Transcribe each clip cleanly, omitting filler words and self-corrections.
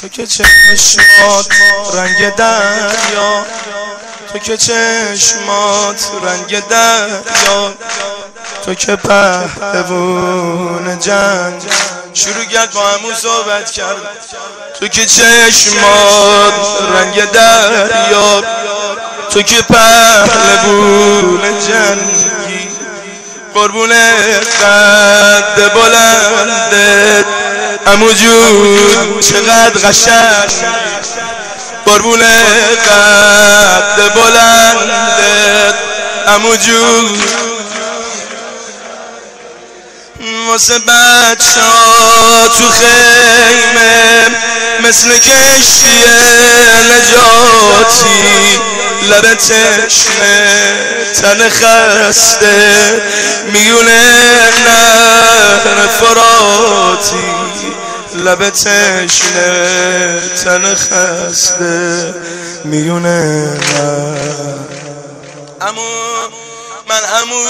تو که چشمات رنگ دریا، تو که چشمات رنگ دریا، تو که پهلوان جنگ. شروع کرد با همون صحبت کرد. تو که چشمات رنگ دریا، تو که پهلوان جنگی، قربون قد بلندت عمو جون چقدر قشنگ، قربون قد بلندت عمو جون. واسه بچه‌ها تو خیمه مثل کشتی نجاتی، لب تشنه تن خسته میونه نهر فراتی، لب تشنه تن خسته میونه نهر. من همون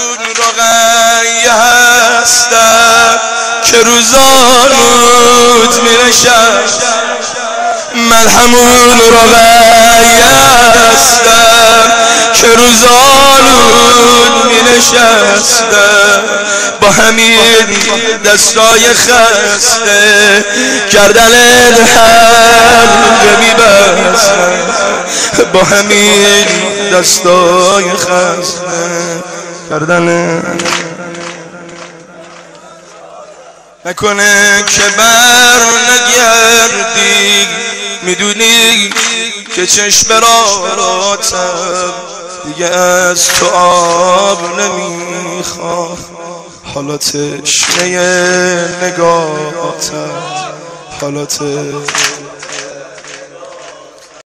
رقیه هستم که روزانوت می‌نشست، من همون رقیه هستم که روزانوت می‌نشستم، با همین دستای خسته گردن حلقه می‌بستم، با همین دستای خسته گردن. نکنه که بر نگردی، میدونی که چشم راتم دیگه از تو آب نمیخواد، حالا تشنه نگاهتم، حالا